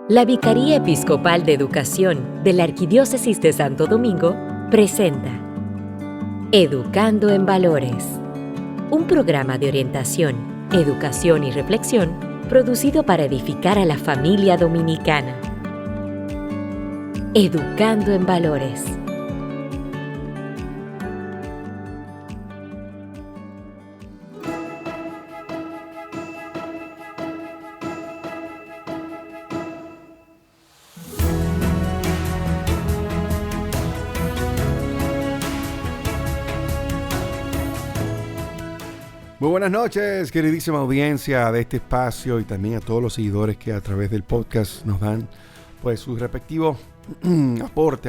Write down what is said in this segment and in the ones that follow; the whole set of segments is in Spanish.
La Vicaría Episcopal de Educación de la Arquidiócesis de Santo Domingo presenta Educando en Valores, un programa de orientación, educación y reflexión producido para edificar a la familia dominicana. Educando en Valores. Muy buenas noches, queridísima audiencia de este espacio y también a todos los seguidores que a través del podcast nos dan pues su respectivo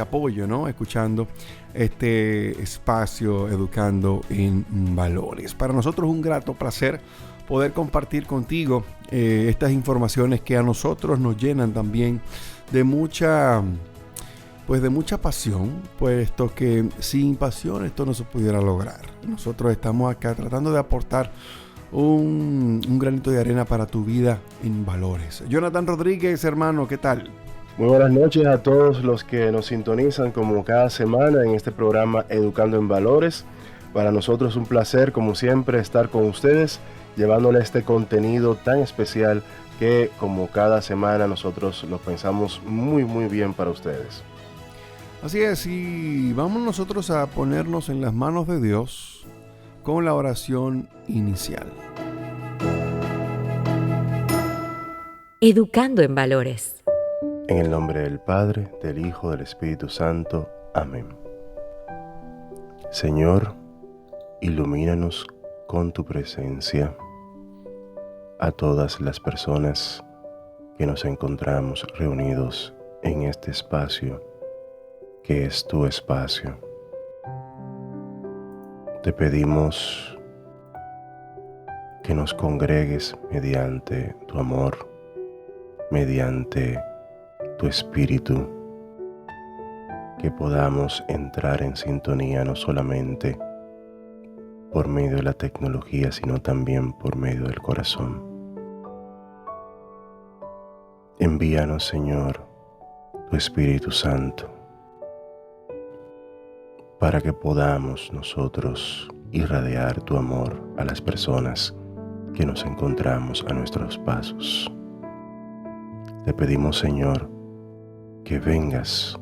apoyo, ¿no? Escuchando este espacio Educando en Valores. Para nosotros es un grato placer poder compartir contigo estas informaciones que a nosotros nos llenan también de mucha pasión, puesto que sin pasión esto no se pudiera lograr. Nosotros estamos acá tratando de aportar un granito de arena para tu vida en valores. Jonathan Rodríguez, hermano, ¿qué tal? Muy buenas noches a todos los que nos sintonizan como cada semana en este programa Educando en Valores. Para nosotros es un placer, como siempre, estar con ustedes, llevándole este contenido tan especial que como cada semana nosotros lo pensamos muy bien para ustedes. Así es, y vamos nosotros a ponernos en las manos de Dios con la oración inicial. Educando en Valores. En el nombre del Padre, del Hijo, del Espíritu Santo. Amén. Señor, ilumínanos con tu presencia a todas las personas que nos encontramos reunidos en este espacio que es tu espacio. Te pedimos que nos congregues mediante tu amor, mediante tu espíritu, que podamos entrar en sintonía no solamente por medio de la tecnología, sino también por medio del corazón. Envíanos, Señor, tu Espíritu Santo, para que podamos nosotros irradiar tu amor a las personas que nos encontramos a nuestros pasos. Te pedimos, Señor, que vengas,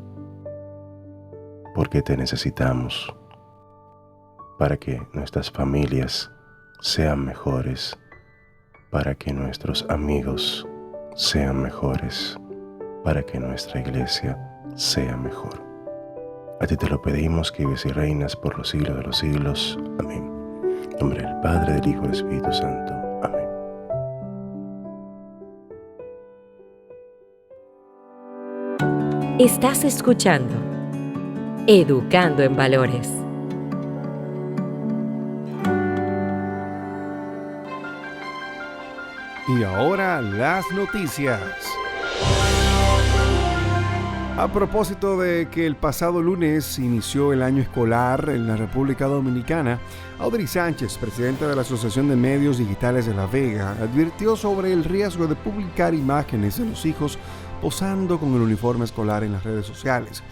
porque te necesitamos, para que nuestras familias sean mejores, para que nuestros amigos sean mejores, para que nuestra iglesia sea mejor. A ti te lo pedimos, que vives y reinas por los siglos de los siglos. Amén. En nombre del Padre, del Hijo y del Espíritu Santo. Amén. Estás escuchando Educando en Valores. Y ahora las noticias. A propósito de que el pasado lunes inició el año escolar en la República Dominicana, Audrey Sánchez, presidenta de la Asociación de Medios Digitales de La Vega, advirtió sobre el riesgo de publicar imágenes de los hijos posando con el uniforme escolar en las redes sociales.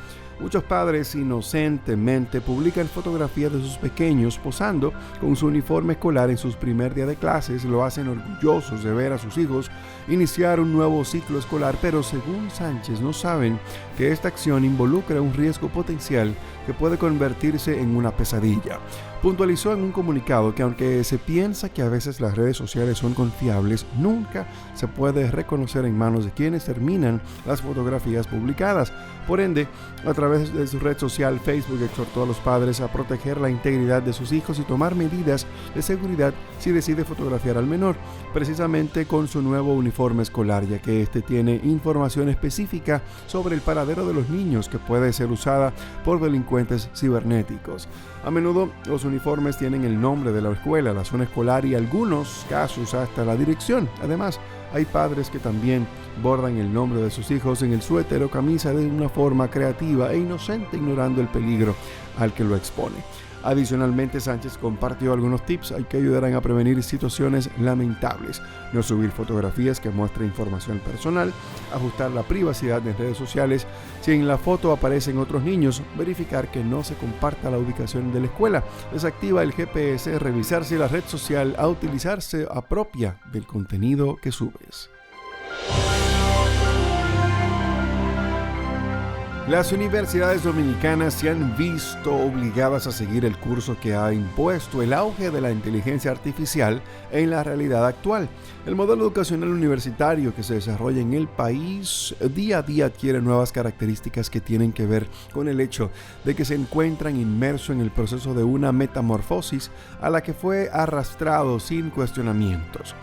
Muchos padres inocentemente publican fotografías de sus pequeños posando con su uniforme escolar en sus primer día de clases. Lo hacen orgullosos de ver a sus hijos iniciar un nuevo ciclo escolar, pero según Sánchez no saben que esta acción involucra un riesgo potencial que puede convertirse en una pesadilla. Puntualizó en un comunicado que aunque se piensa que a veces las redes sociales son confiables, nunca se puede reconocer en manos de quienes terminan las fotografías publicadas. Por ende, a través de su red social Facebook exhortó a los padres a proteger la integridad de sus hijos y tomar medidas de seguridad si decide fotografiar al menor, precisamente con su nuevo uniforme escolar, ya que este tiene información específica sobre el paradero de los niños que puede ser usada por delincuentes cibernéticos. A menudo los uniformes tienen el nombre de la escuela, la zona escolar y en algunos casos hasta la dirección. Además, hay padres que también bordan el nombre de sus hijos en el suéter o camisa de una forma creativa e inocente, ignorando el peligro al que lo expone. Adicionalmente, Sánchez compartió algunos tips que ayudarán a prevenir situaciones lamentables: no subir fotografías que muestren información personal, ajustar la privacidad en redes sociales, si en la foto aparecen otros niños, verificar que no se comparta la ubicación de la escuela, desactiva el GPS, revisar si la red social a utilizar se apropia del contenido que subes. Las universidades dominicanas se han visto obligadas a seguir el curso que ha impuesto el auge de la inteligencia artificial en la realidad actual. El modelo educacional universitario que se desarrolla en el país día a día adquiere nuevas características que tienen que ver con el hecho de que se encuentran inmersos en el proceso de una metamorfosis a la que fue arrastrado sin cuestionamientos.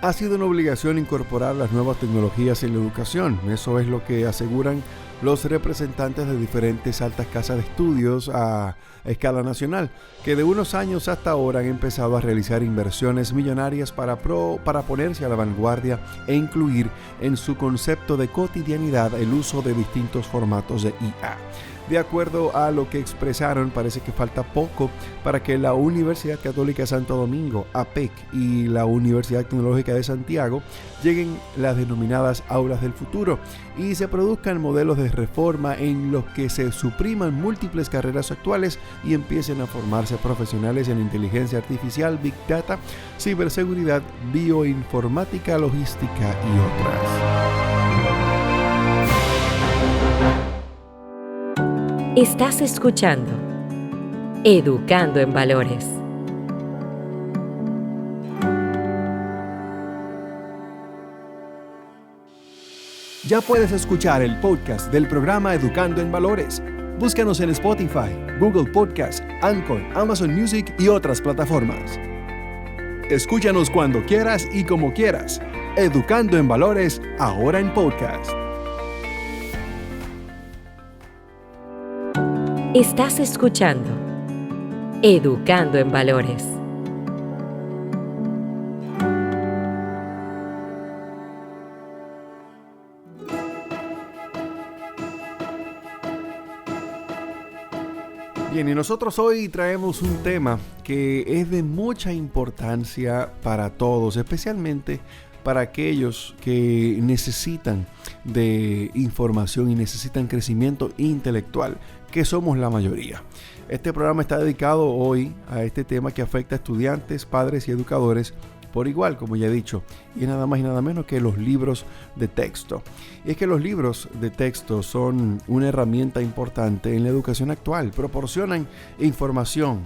Ha sido una obligación incorporar las nuevas tecnologías en la educación. Eso es lo que aseguran los representantes de diferentes altas casas de estudios a escala nacional, que de unos años hasta ahora han empezado a realizar inversiones millonarias para ponerse a la vanguardia e incluir en su concepto de cotidianidad el uso de distintos formatos de IA. De acuerdo a lo que expresaron, parece que falta poco para que la Universidad Católica de Santo Domingo, APEC, y la Universidad Tecnológica de Santiago lleguen las denominadas aulas del futuro y se produzcan modelos de reforma en los que se supriman múltiples carreras actuales y empiecen a formarse profesionales en inteligencia artificial, Big Data, ciberseguridad, bioinformática, logística y otras. Estás escuchando Educando en Valores. Ya puedes escuchar el podcast del programa Educando en Valores. Búscanos en Spotify, Google Podcast, Anchor, Amazon Music y otras plataformas. Escúchanos cuando quieras y como quieras. Educando en Valores, ahora en podcast. Estás escuchando Educando en Valores. Bien, y nosotros hoy traemos un tema que es de mucha importancia para todos, especialmente para aquellos que necesitan de información y necesitan crecimiento intelectual, que somos la mayoría. Este programa está dedicado hoy a este tema que afecta a estudiantes, padres y educadores por igual, como ya he dicho, y nada más y nada menos que los libros de texto. Y es que los libros de texto son una herramienta importante en la educación actual. Proporcionan información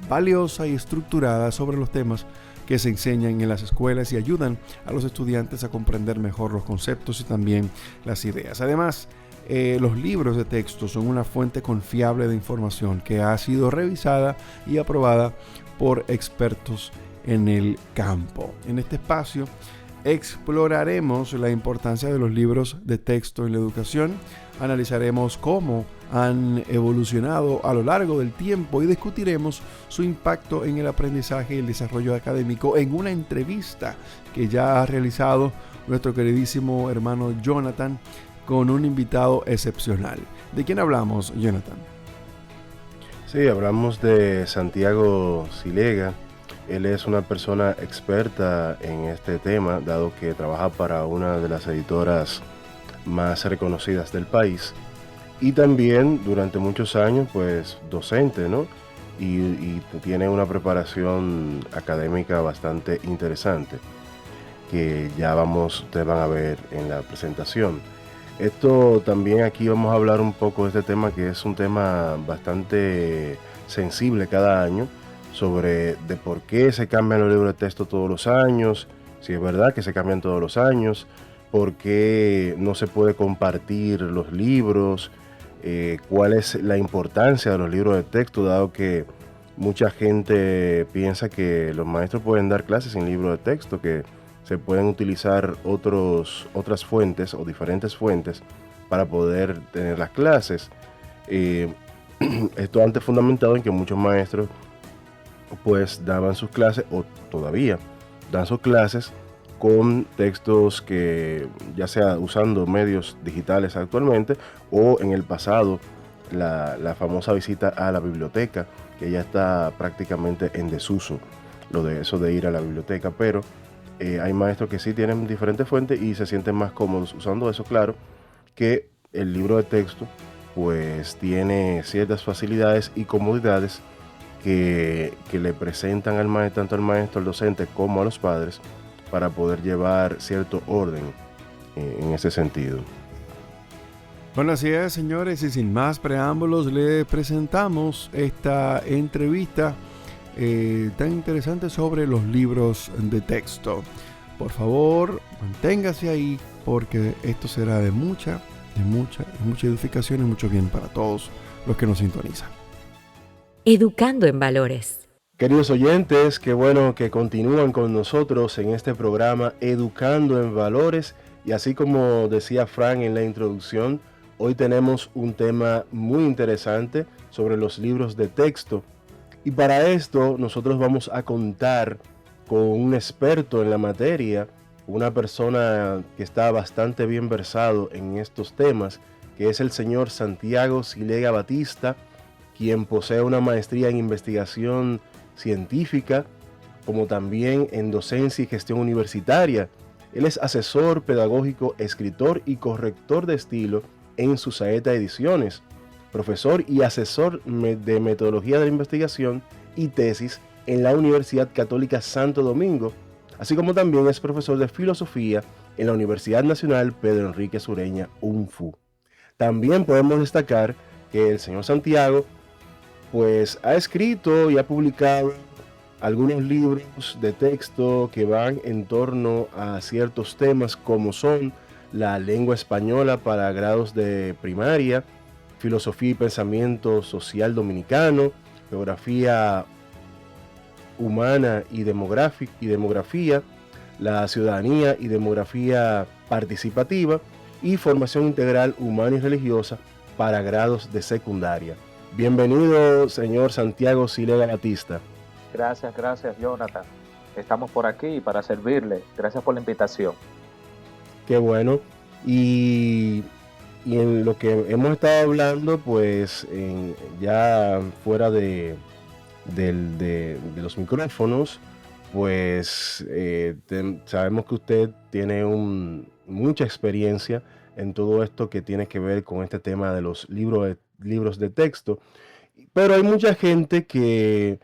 valiosa y estructurada sobre los temas que se enseñan en las escuelas y ayudan a los estudiantes a comprender mejor los conceptos y también las ideas. Además, los libros de texto son una fuente confiable de información que ha sido revisada y aprobada por expertos en el campo. En este espacio exploraremos la importancia de los libros de texto en la educación, analizaremos cómo han evolucionado a lo largo del tiempo y discutiremos su impacto en el aprendizaje y el desarrollo académico en una entrevista que ya ha realizado nuestro queridísimo hermano Jonathan con un invitado excepcional. ¿De quién hablamos, Jonathan? Sí, hablamos de Santiago Silega. Él es una persona experta en este tema, dado que trabaja para una de las editoras más reconocidas del país y también durante muchos años pues docente, ¿no? Y tiene una preparación académica bastante interesante que ya ustedes van a ver en la presentación. Esto también aquí vamos a hablar un poco de este tema, que es un tema bastante sensible cada año, sobre de por qué se cambian los libros de texto todos los años, si es verdad que se cambian todos los años, por qué no se puede compartir los libros, cuál es la importancia de los libros de texto, dado que mucha gente piensa que los maestros pueden dar clases sin libros de texto, que se pueden utilizar otras fuentes o diferentes fuentes para poder tener las clases. Esto antes fundamentado en que muchos maestros pues daban sus clases, o todavía dan sus clases con textos que ya sea usando medios digitales actualmente o en el pasado la famosa visita a la biblioteca, que ya está prácticamente en desuso, lo de eso de ir a la biblioteca, pero hay maestros que sí tienen diferentes fuentes y se sienten más cómodos usando eso. Claro que el libro de texto pues tiene ciertas facilidades y comodidades que le presentan al maestro, tanto al maestro, al docente como a los padres, para poder llevar cierto orden en ese sentido. Bueno, así es, señores, y sin más preámbulos, le presentamos esta entrevista tan interesante sobre los libros de texto. Por favor, manténgase ahí, porque esto será de mucha edificación y mucho bien para todos los que nos sintonizan. Educando en Valores. Queridos oyentes, qué bueno que continúan con nosotros en este programa Educando en Valores, y así como decía Frank en la introducción, hoy tenemos un tema muy interesante sobre los libros de texto, y para esto nosotros vamos a contar con un experto en la materia, una persona que está bastante bien versado en estos temas, que es el señor Santiago Silega Batista, quien posee una maestría en investigación científica, como también en docencia y gestión universitaria. Él es asesor pedagógico, escritor y corrector de estilo en Susaeta Ediciones, profesor y asesor de metodología de la investigación y tesis en la Universidad Católica Santo Domingo, así como también es profesor de filosofía en la Universidad Nacional Pedro Enrique Sureña, UNFU. También podemos destacar que el señor Santiago pues ha escrito y ha publicado algunos libros de texto que van en torno a ciertos temas, como son la lengua española para grados de primaria, filosofía y pensamiento social dominicano, geografía humana y demografía, la ciudadanía y demografía participativa, y formación integral humana y religiosa para grados de secundaria. Bienvenido, señor Santiago Silega Batista. Gracias, Jonathan. Estamos por aquí para servirle. Gracias por la invitación. Qué bueno. Y en lo que hemos estado hablando, pues ya fuera de los micrófonos, pues sabemos que usted tiene mucha experiencia en todo esto que tiene que ver con este tema de los libros de texto, pero hay mucha gente que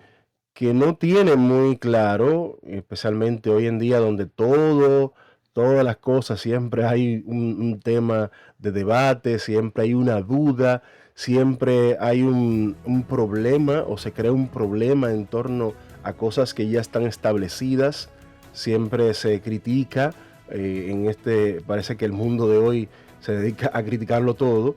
no tiene muy claro, especialmente hoy en día, donde todas las cosas, siempre hay un tema de debate, siempre hay una duda, siempre hay un problema, o se crea un problema en torno a cosas que ya están establecidas, siempre se critica. Parece que el mundo de hoy se dedica a criticarlo todo,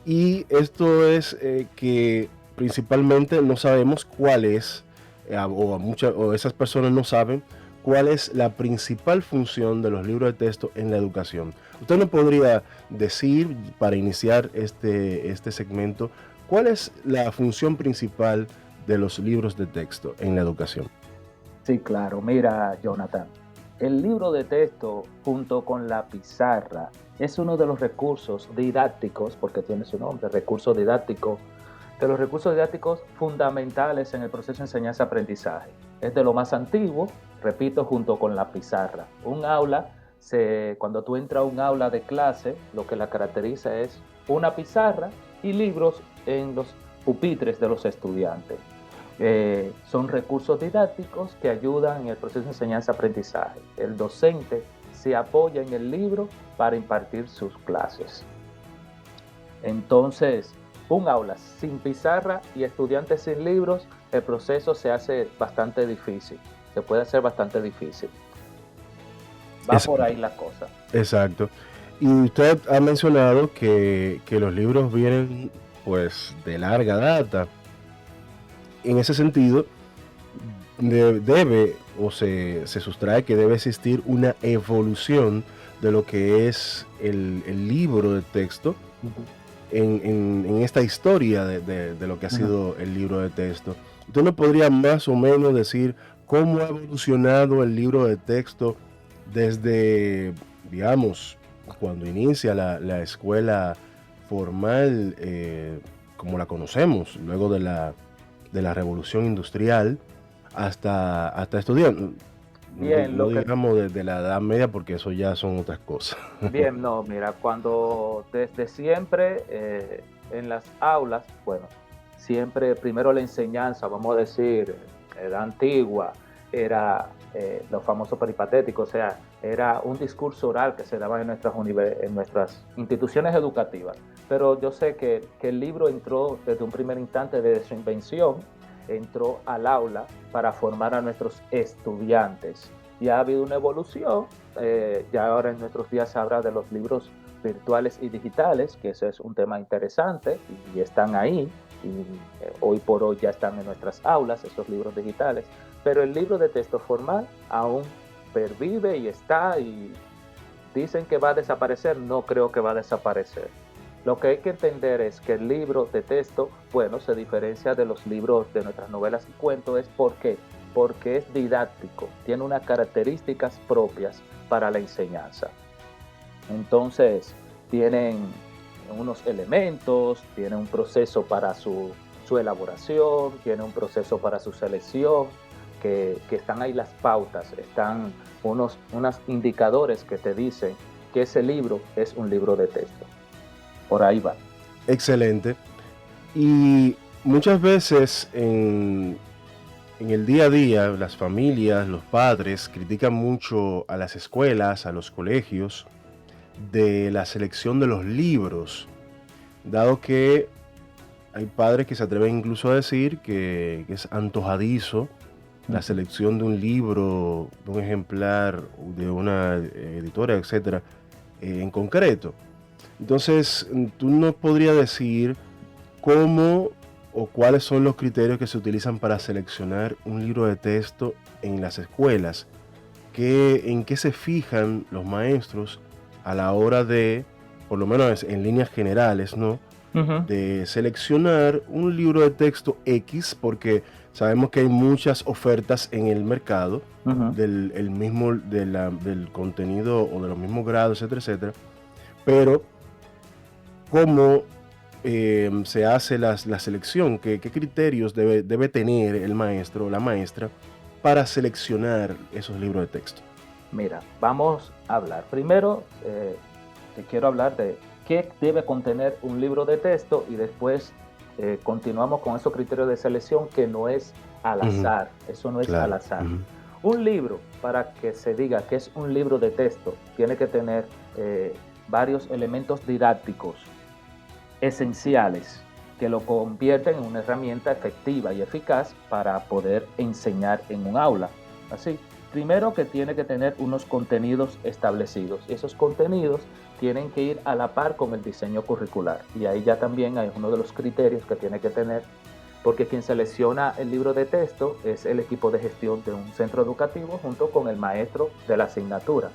y esto es que principalmente no sabemos cuál es, o esas personas no saben cuál es la principal función de los libros de texto en la educación. ¿Usted nos podría decir, para iniciar este segmento, cuál es la función principal de los libros de texto en la educación? Sí, claro. Mira, Jonathan, el libro de texto junto con la pizarra es uno de los recursos didácticos, porque tiene su nombre, recurso didáctico, de los recursos didácticos fundamentales en el proceso de enseñanza-aprendizaje. Es de lo más antiguo, repito, junto con la pizarra. Un aula, cuando tú entras a un aula de clase, lo que la caracteriza es una pizarra y libros en los pupitres de los estudiantes. Son recursos didácticos que ayudan en el proceso de enseñanza-aprendizaje. El docente se apoya en el libro para impartir sus clases. Entonces, un aula sin pizarra y estudiantes sin libros, el proceso se hace bastante difícil. Se puede hacer bastante difícil. Por ahí la cosa. Exacto. Y usted ha mencionado que los libros vienen pues de larga data. En ese sentido, se sustrae que debe existir una evolución de lo que es el libro de texto en esta historia de lo que ha sido el libro de texto. ¿Usted me podría más o menos decir cómo ha evolucionado el libro de texto desde, digamos, cuando inicia la escuela formal como la conocemos, luego de la revolución industrial hasta estos días. Bien, No digamos desde la Edad Media, porque eso ya son otras cosas. bien, no, mira, cuando desde siempre en las aulas, bueno, siempre primero la enseñanza, vamos a decir, edad antigua, era los famosos peripatéticos, o sea, era un discurso oral que se daba en nuestras instituciones educativas. Pero yo sé que el libro entró desde un primer instante, desde su invención, entró al aula para formar a nuestros estudiantes. Y ha habido una evolución, ya ahora en nuestros días se habla de los libros virtuales y digitales, que eso es un tema interesante y están ahí, y hoy por hoy ya están en nuestras aulas esos libros digitales, pero el libro de texto formal aún pervive y está, y dicen que va a desaparecer, no creo que va a desaparecer. Lo que hay que entender es que el libro de texto, bueno, se diferencia de los libros de nuestras novelas y cuentos, es porque es didáctico, tiene unas características propias para la enseñanza. Entonces, tienen unos elementos, tiene un proceso para su elaboración, tiene un proceso para su selección, que están ahí las pautas, están unos indicadores que te dicen que ese libro es un libro de texto. Por ahí va. Excelente. Y muchas veces en el día a día, las familias, los padres critican mucho a las escuelas, a los colegios, de la selección de los libros, dado que hay padres que se atreven incluso a decir que es antojadizo la selección de un libro, de un ejemplar, de una editora, etcétera, en concreto. Entonces, tú nos podrías decir cómo o cuáles son los criterios que se utilizan para seleccionar un libro de texto en las escuelas, en qué se fijan los maestros a la hora de, por lo menos en líneas generales, ¿no? De seleccionar un libro de texto X, porque sabemos que hay muchas ofertas en el mercado del contenido o de los mismos grados, etcétera, etcétera. Pero, ¿cómo se hace la selección? ¿Qué criterios debe tener el maestro o la maestra para seleccionar esos libros de texto? Mira, vamos a hablar. Primero, te quiero hablar de qué debe contener un libro de texto, y después continuamos con esos criterios de selección, que no es al azar. Eso no es al azar. Un libro, para que se diga que es un libro de texto, tiene que tener varios elementos didácticos esenciales que lo convierten en una herramienta efectiva y eficaz para poder enseñar en un aula. Así, primero, que tiene que tener unos contenidos establecidos, y esos contenidos tienen que ir a la par con el diseño curricular, y ahí ya también hay uno de los criterios que tiene que tener, porque quien selecciona el libro de texto es el equipo de gestión de un centro educativo junto con el maestro de la asignatura.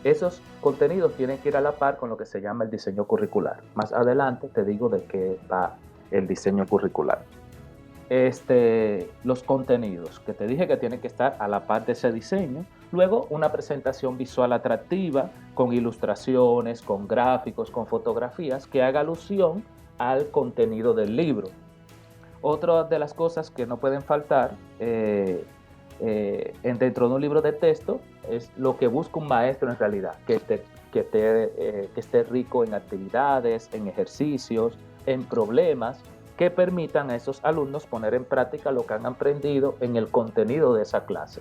Esos contenidos tienen que ir a la par con lo que se llama el diseño curricular. Más adelante te digo de qué va el diseño curricular. Los contenidos que te dije que tienen que estar a la par de ese diseño. Luego, una presentación visual atractiva con ilustraciones, con gráficos, con fotografías que haga alusión al contenido del libro. Otra de las cosas que no pueden faltar dentro de un libro de texto es lo que busca un maestro en realidad, que esté rico en actividades, en ejercicios, en problemas que permitan a esos alumnos poner en práctica lo que han aprendido en el contenido de esa clase.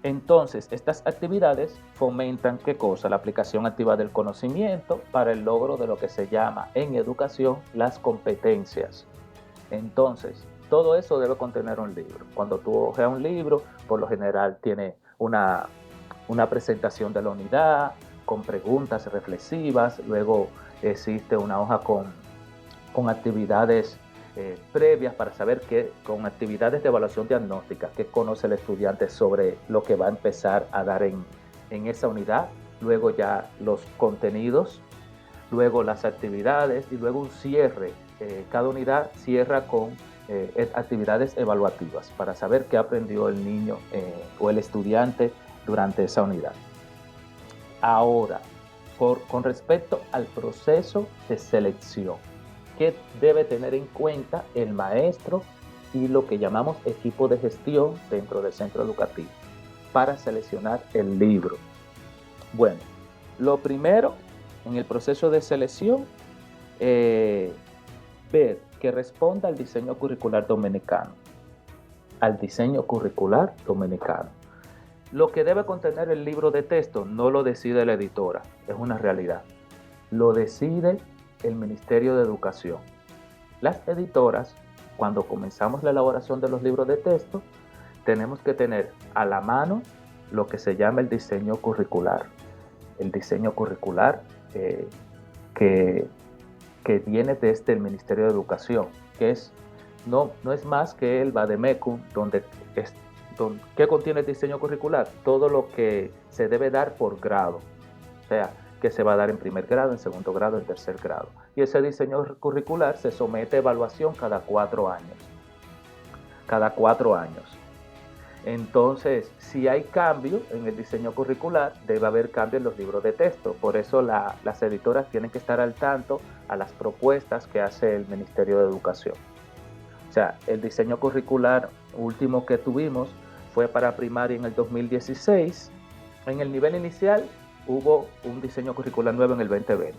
Entonces, estas actividades fomentan, ¿qué cosa? La aplicación activa del conocimiento para el logro de lo que se llama en educación las competencias. Entonces, todo eso debe contener un libro. Cuando tú hojeas un libro, por lo general tiene una presentación de la unidad, con preguntas reflexivas, luego existe una hoja con actividades previas para saber con actividades de evaluación diagnóstica, qué conoce el estudiante sobre lo que va a empezar a dar en esa unidad, luego ya los contenidos, luego las actividades y luego un cierre. Cada unidad cierra con actividades evaluativas para saber qué aprendió el niño o el estudiante durante esa unidad. Ahora, con respecto al proceso de selección, ¿Qué debe tener en cuenta el maestro y lo que llamamos equipo de gestión dentro del centro educativo para seleccionar el libro? Bueno, lo primero en el proceso de selección, ver que responda al diseño curricular dominicano. Al diseño curricular dominicano. Lo que debe contener el libro de texto no lo decide la editora, es una realidad. Lo decide el Ministerio de Educación. Las editoras, cuando comenzamos la elaboración de los libros de texto, tenemos que tener a la mano lo que se llama el diseño curricular. El diseño curricular que viene desde el Ministerio de Educación, que no es más que el vademecum, ¿qué contiene el diseño curricular? Todo lo que se debe dar por grado, o sea, que se va a dar en primer grado, en segundo grado, en tercer grado. Y ese diseño curricular se somete a evaluación cada 4 años. Cada 4 años. Entonces, si hay cambio en el diseño curricular, debe haber cambio en los libros de texto. Por eso las editoras tienen que estar al tanto a las propuestas que hace el Ministerio de Educación. O sea, el diseño curricular último que tuvimos fue para primaria en el 2016. En el nivel inicial hubo un diseño curricular nuevo en el 2020.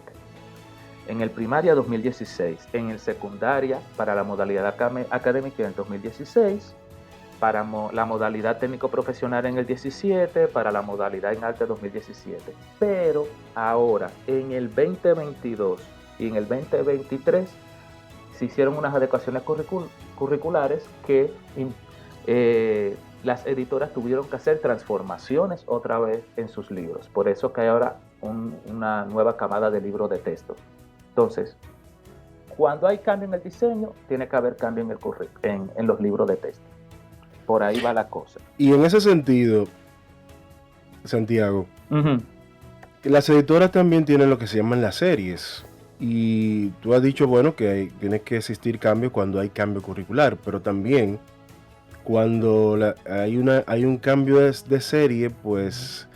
En el primaria 2016, en el secundaria para la modalidad académica en el 2016, para la modalidad técnico-profesional en el 17, para la modalidad en arte 2017. Pero ahora, en el 2022 y en el 2023, se hicieron unas adecuaciones curriculares que las editoras tuvieron que hacer transformaciones otra vez en sus libros. Por eso que hay ahora una nueva camada de libros de texto. Entonces, cuando hay cambio en el diseño, tiene que haber cambio en los libros de texto. Por ahí va la cosa. Y en ese sentido, Santiago, las editoras también tienen lo que se llaman las series. Y tú has dicho, bueno, que tiene que existir cambio cuando hay cambio curricular, pero también cuando hay un cambio de serie, pues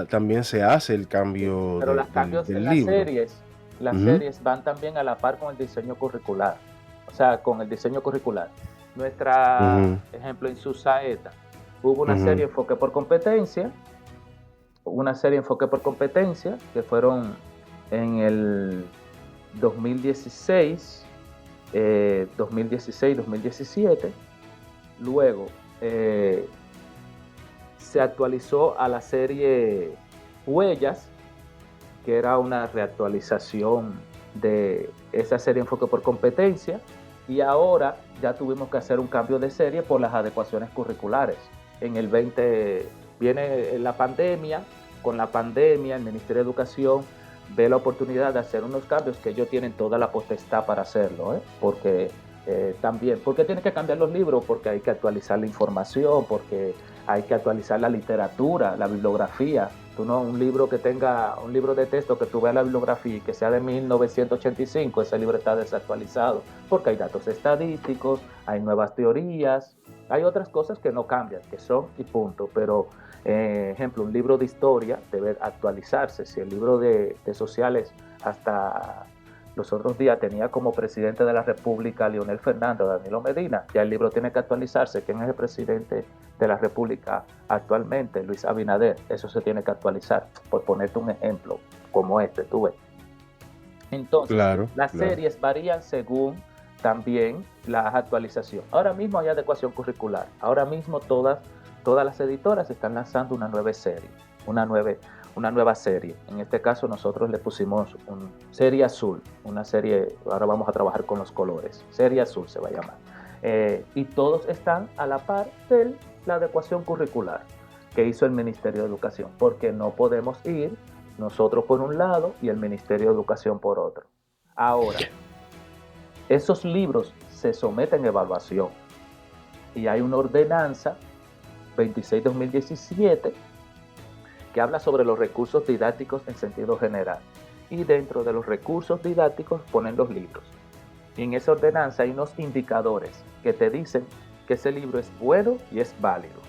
también se hace el cambio pero los cambios en las libro. Las series van también a la par con el diseño curricular. O sea, con el diseño curricular. Ejemplo, en SUSAETA hubo una serie enfoque por competencia, que fueron en el 2016, 2017. Luego se actualizó a la serie Huellas, que era una reactualización de esa serie enfoque por competencia, y ahora ya tuvimos que hacer un cambio de serie por las adecuaciones curriculares. En el 20 viene la pandemia, con la pandemia el Ministerio de Educación ve la oportunidad de hacer unos cambios que ellos tienen toda la potestad para hacerlo, porque también, ¿por qué tienen que cambiar los libros? Porque hay que actualizar la información, porque hay que actualizar la literatura, la bibliografía. Un libro de texto que tú veas la bibliografía y que sea de 1985, ese libro está desactualizado, porque hay datos estadísticos, hay nuevas teorías, hay otras cosas que no cambian, que son y punto. Pero, ejemplo, un libro de historia debe actualizarse. Si el libro de sociales hasta los otros días tenía como presidente de la República a Leonel Fernández o Danilo Medina, ya el libro tiene que actualizarse. ¿Quién es el presidente de la República actualmente? Luis Abinader. Eso se tiene que actualizar, por ponerte un ejemplo como tú ves. Entonces, las series varían según también la actualización. Ahora mismo hay adecuación curricular. Ahora mismo todas las editoras están lanzando una nueva serie, una nueva serie. En este caso nosotros le pusimos serie azul, una serie, ahora vamos a trabajar con los colores, serie azul se va a llamar. Y todos están a la par de la adecuación curricular que hizo el Ministerio de Educación, porque no podemos ir nosotros por un lado y el Ministerio de Educación por otro. Ahora, esos libros se someten a evaluación y hay una ordenanza 26-2017 que habla sobre los recursos didácticos en sentido general, y dentro de los recursos didácticos ponen los libros. Y en esa ordenanza hay unos indicadores que te dicen que ese libro es bueno y es válido.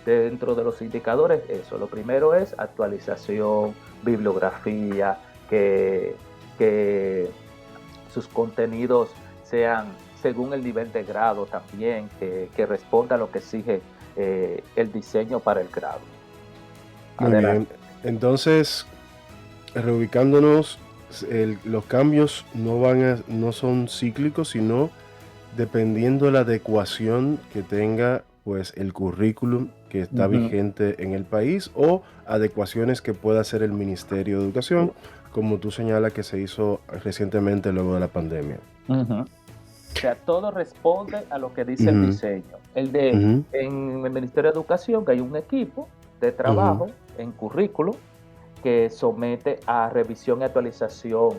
Dentro de los indicadores, lo primero es actualización, bibliografía, que que sus contenidos sean según el nivel de grado también, que responda a lo que exige el diseño para el grado. Muy bien. Entonces, reubicándonos, los cambios no son cíclicos, sino dependiendo de la adecuación que tenga pues el currículum que está vigente en el país, o adecuaciones que pueda hacer el Ministerio de Educación, como tú señalas que se hizo recientemente luego de la pandemia. O sea, todo responde a lo que dice el diseño. En el Ministerio de Educación, que hay un equipo de trabajo en currículo que somete a revisión y actualización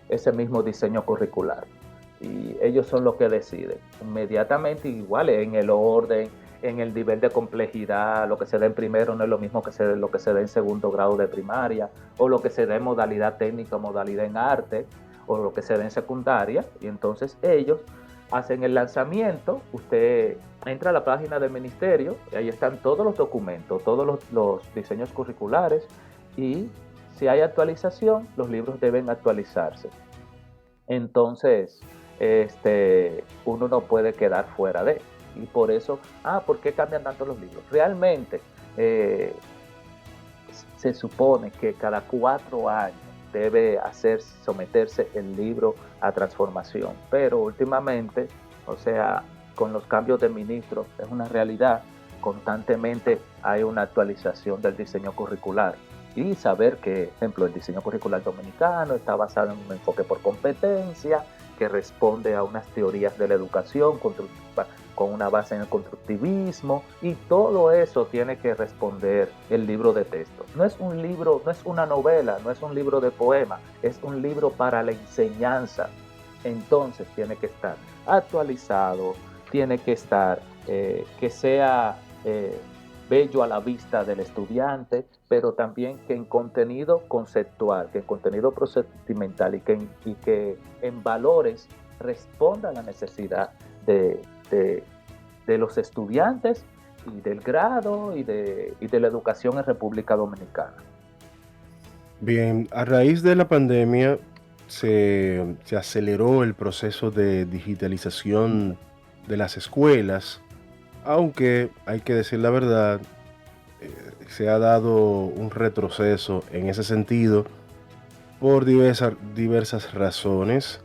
ese mismo diseño curricular. Y ellos son los que deciden. Inmediatamente, igual en el orden, en el nivel de complejidad, lo que se da en primero no es lo mismo que lo que se da en segundo grado de primaria, o lo que se da en modalidad técnica, modalidad en arte, o lo que se da en secundaria. Y entonces ellos hacen el lanzamiento. Usted entra a la página del ministerio y ahí están todos los documentos, todos los diseños curriculares, y si hay actualización, los libros deben actualizarse. Entonces, uno no puede quedar fuera de. Y por eso, ¿por qué cambian tanto los libros? Realmente, se supone que cada 4 años debe someterse el libro a transformación, pero últimamente, o sea, con los cambios de ministros, es una realidad, constantemente hay una actualización del diseño curricular. Y saber que, por ejemplo, el diseño curricular dominicano está basado en un enfoque por competencia, que responde a unas teorías de la educación con una base en el constructivismo, y todo eso tiene que responder el libro de texto. No es un libro, no es una novela, no es un libro de poema, es un libro para la enseñanza. Entonces tiene que estar actualizado, tiene que estar, que sea bello a la vista del estudiante, pero también que en contenido conceptual, que en contenido procedimental y que en valores responda a la necesidad de los estudiantes y del grado y de la educación en República Dominicana. Bien, a raíz de la pandemia se aceleró el proceso de digitalización de las escuelas, aunque hay que decir la verdad, se ha dado un retroceso en ese sentido por diversas razones.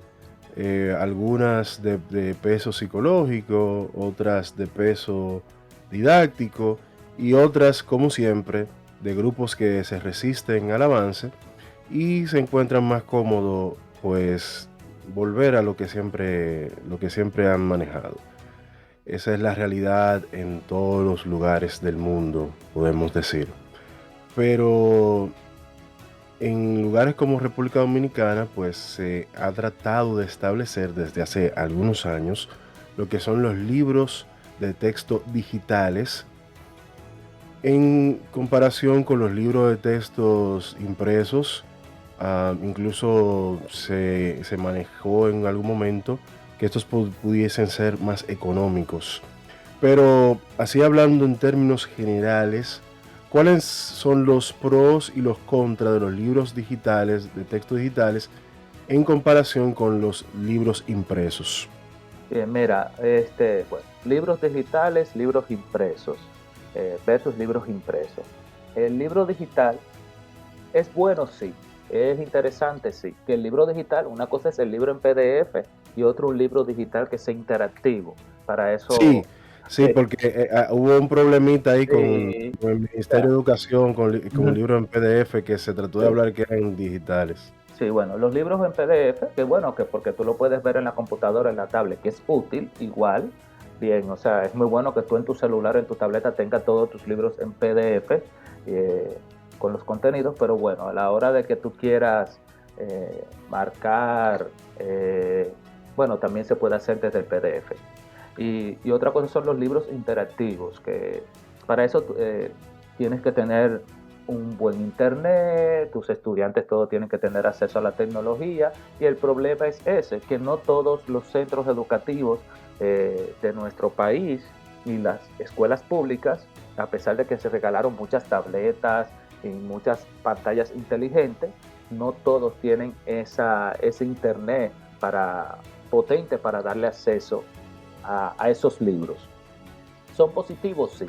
Algunas de peso psicológico, otras de peso didáctico, y otras, como siempre, de grupos que se resisten al avance y se encuentran más cómodo pues volver a lo que siempre han manejado. Esa es la realidad en todos los lugares del mundo, podemos decir. Pero en lugares como República Dominicana, pues se ha tratado de establecer desde hace algunos años lo que son los libros de texto digitales en comparación con los libros de textos impresos. Incluso se manejó en algún momento que estos pudiesen ser más económicos. Pero así hablando en términos generales, ¿cuáles son los pros y los contras de los libros digitales, de textos digitales, en comparación con los libros impresos? Mira, libros digitales, libros impresos, versus libros impresos. El libro digital es bueno, sí, es interesante, sí. Que el libro digital, una cosa es el libro en PDF y otro un libro digital que sea interactivo. Para eso... Sí, porque hubo un problemita ahí con el Ministerio de Educación, con el libro en PDF, que se trató de hablar que eran digitales. Sí, bueno, los libros en PDF, que bueno, que porque tú lo puedes ver en la computadora, en la tablet, que es útil, igual, bien, o sea, es muy bueno que tú en tu celular, en tu tableta, tengas todos tus libros en PDF, con los contenidos, pero bueno, a la hora de que tú quieras marcar, bueno, también se puede hacer desde el PDF. Y otra cosa son los libros interactivos, que para eso tienes que tener un buen internet, tus estudiantes todos tienen que tener acceso a la tecnología, y el problema es ese, que no todos los centros educativos de nuestro país y las escuelas públicas, a pesar de que se regalaron muchas tabletas y muchas pantallas inteligentes, no todos tienen ese internet potente para darle acceso a esos libros. ¿Son positivos? Sí.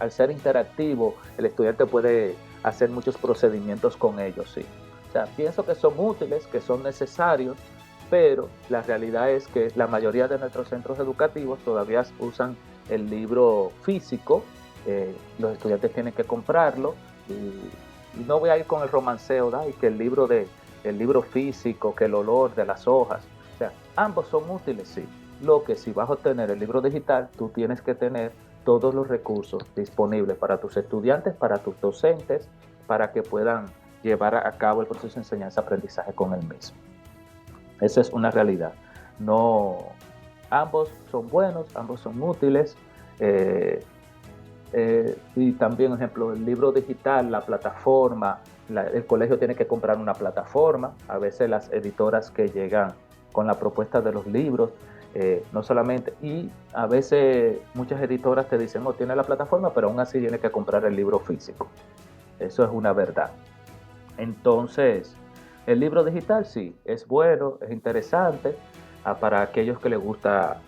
Al ser interactivo, el estudiante puede hacer muchos procedimientos con ellos, sí. O sea, pienso que son útiles, que son necesarios, pero la realidad es que la mayoría de nuestros centros educativos todavía usan el libro físico. Los estudiantes tienen que comprarlo y no voy a ir con el romanceo, ¿da? Y que el libro físico, que el olor de las hojas, o sea, ambos son útiles, sí. Lo que si vas a obtener el libro digital, tú tienes que tener todos los recursos disponibles para tus estudiantes, para tus docentes, para que puedan llevar a cabo el proceso de enseñanza-aprendizaje con el mismo. Esa es una realidad. No, ambos son buenos, ambos son útiles. Y también, por ejemplo, el libro digital, la plataforma, el colegio tiene que comprar una plataforma. A veces las editoras que llegan con la propuesta de los libros, no solamente, y a veces muchas editoras te dicen, no, tiene la plataforma, pero aún así tiene que comprar el libro físico. Eso es una verdad. Entonces, el libro digital sí, es bueno, es interesante para aquellos que les gusta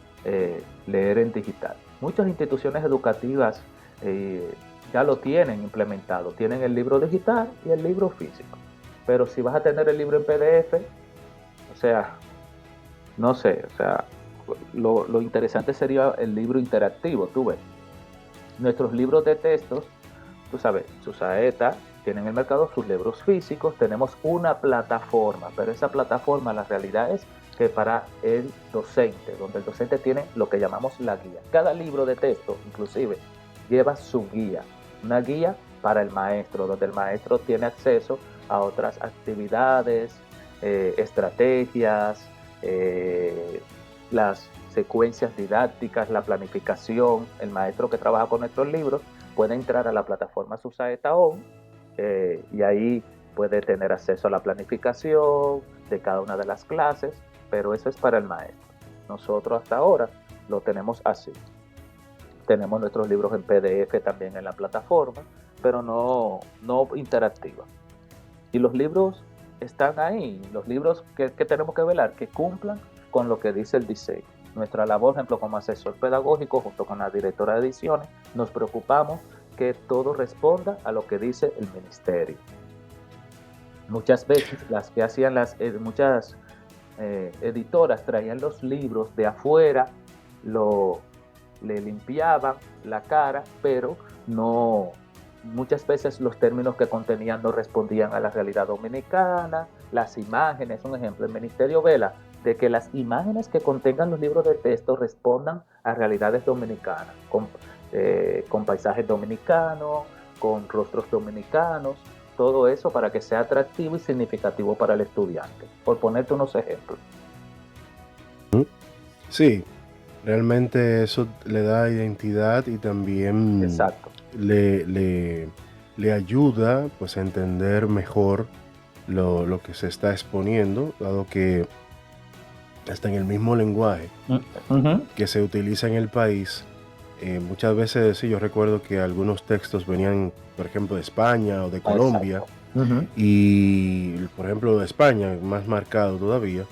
leer en digital. Muchas instituciones educativas ya lo tienen implementado, tienen el libro digital y el libro físico. Pero si vas a tener el libro en PDF, o sea, no sé, o sea, lo interesante sería el libro interactivo, tú ves. Nuestros libros de textos, tú sabes, Susaeta tienen en el mercado sus libros físicos, tenemos una plataforma, pero esa plataforma la realidad es que para el docente, donde el docente tiene lo que llamamos la guía. Cada libro de texto, inclusive, lleva su guía, una guía para el maestro, donde el maestro tiene acceso a otras actividades, estrategias, las secuencias didácticas, la planificación. El maestro que trabaja con nuestros libros puede entrar a la plataforma Susaeta On y ahí puede tener acceso a la planificación de cada una de las clases, pero eso es para el maestro. Nosotros hasta ahora lo tenemos así. Tenemos nuestros libros en PDF también en la plataforma, pero no interactiva. Y los libros están ahí. Los libros que tenemos que velar, que cumplan con lo que dice el diseño. Nuestra labor, por ejemplo, como asesor pedagógico, junto con la directora de ediciones, nos preocupamos que todo responda a lo que dice el ministerio. Muchas veces las que hacían muchas editoras traían los libros de afuera, le limpiaban la cara, pero muchas veces los términos que contenían no respondían a la realidad dominicana. Las imágenes, un ejemplo, el ministerio vela de que las imágenes que contengan los libros de texto respondan a realidades dominicanas, con paisajes dominicanos, con rostros dominicanos, todo eso para que sea atractivo y significativo para el estudiante, por ponerte unos ejemplos. Sí, realmente eso le da identidad y también Exacto. le ayuda pues a entender mejor lo que se está exponiendo, dado que hasta en el mismo lenguaje que se utiliza en el país, muchas veces sí, yo recuerdo que algunos textos venían, por ejemplo, de España o de Colombia, y por ejemplo de España, más marcado todavía,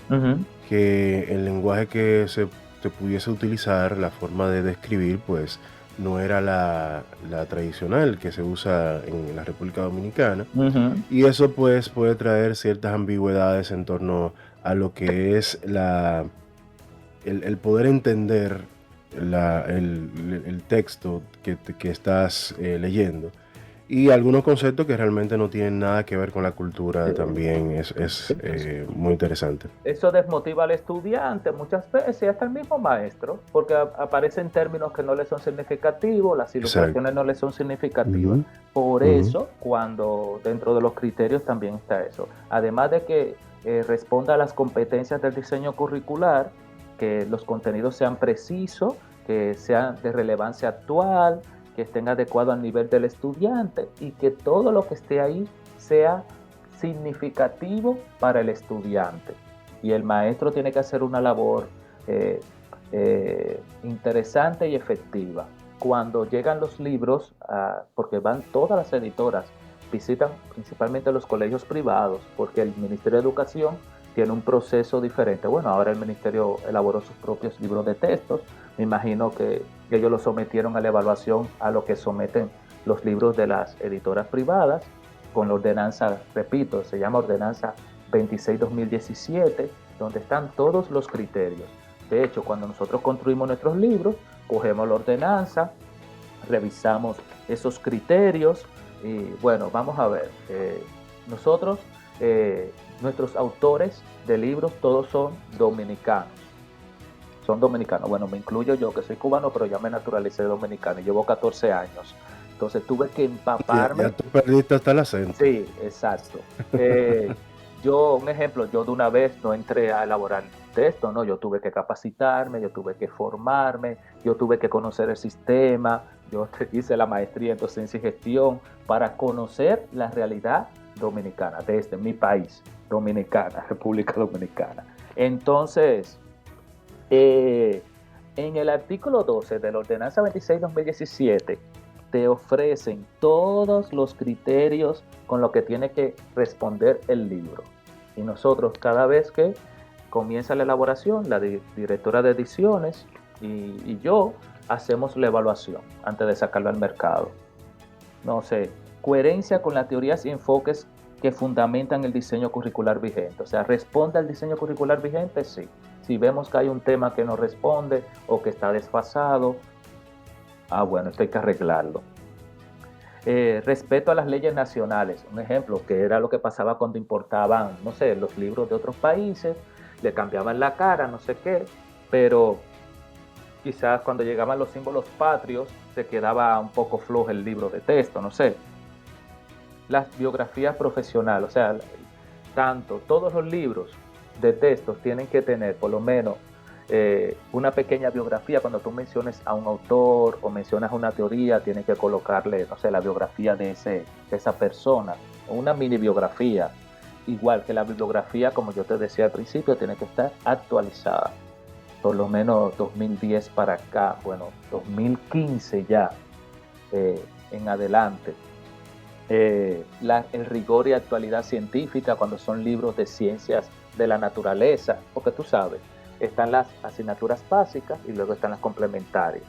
que el lenguaje que se pudiese utilizar, la forma de describir, pues no era la tradicional que se usa en la República Dominicana, y eso pues puede traer ciertas ambigüedades en torno a lo que es el poder entender el texto que estás leyendo, y algunos conceptos que realmente no tienen nada que ver con la cultura también es muy interesante. Eso desmotiva al estudiante muchas veces, hasta el mismo maestro, porque aparecen términos que no le son significativos, las ilustraciones no le son significativas. Por eso, cuando dentro de los criterios también está eso. Además de que responda a las competencias del diseño curricular, que los contenidos sean precisos, que sean de relevancia actual, que estén adecuados al nivel del estudiante y que todo lo que esté ahí sea significativo para el estudiante. Y el maestro tiene que hacer una labor interesante y efectiva. Cuando llegan los libros, porque van todas las editoras visitan principalmente los colegios privados, porque el Ministerio de Educación tiene un proceso diferente. Bueno, ahora el ministerio elaboró sus propios libros de textos. Me imagino que ellos lo sometieron a la evaluación a lo que someten los libros de las editoras privadas, con la ordenanza, repito, se llama Ordenanza 26-2017, donde están todos los criterios. De hecho, cuando nosotros construimos nuestros libros, cogemos la ordenanza, revisamos esos criterios y bueno, vamos a ver, nosotros, nuestros autores de libros todos son dominicanos. Bueno, me incluyo yo que soy cubano, pero ya me naturalicé dominicano y llevo 14 años. Entonces tuve que empaparme. Ya tú perdiste hasta el acento. Sí, exacto. Un ejemplo, yo de una vez no entré a elaborar texto, ¿no? Yo tuve que capacitarme, yo tuve que formarme, yo tuve que conocer el sistema, yo hice la maestría en docencia y gestión para conocer la realidad dominicana, desde mi país, Dominicana, República Dominicana. Entonces, en el artículo 12 de la Ordenanza 26-2017, te ofrecen todos los criterios con lo que tiene que responder el libro. Y nosotros, cada vez que comienza la elaboración, la directora de ediciones y yo hacemos la evaluación antes de sacarlo al mercado. No sé, coherencia con las teorías y enfoques que fundamentan el diseño curricular vigente. O sea, ¿responde al diseño curricular vigente? Sí. Si vemos que hay un tema que no responde o que está desfasado, bueno, esto hay que arreglarlo. Respeto a las leyes nacionales, un ejemplo, que era lo que pasaba cuando importaban, no sé, los libros de otros países, le cambiaban la cara, no sé qué, pero quizás cuando llegaban los símbolos patrios se quedaba un poco flojo el libro de texto, no sé. Las biografías profesionales, o sea, todos los libros de textos tienen que tener por lo menos una pequeña biografía. Cuando tú menciones a un autor o mencionas una teoría, tienes que colocarle, no sé, la biografía de esa persona, o una mini biografía. Igual que la bibliografía, como yo te decía al principio, tiene que estar actualizada. Por lo menos 2010 para acá, bueno, 2015 ya en adelante. El rigor y actualidad científica cuando son libros de ciencias de la naturaleza, porque tú sabes, están las asignaturas básicas y luego están las complementarias.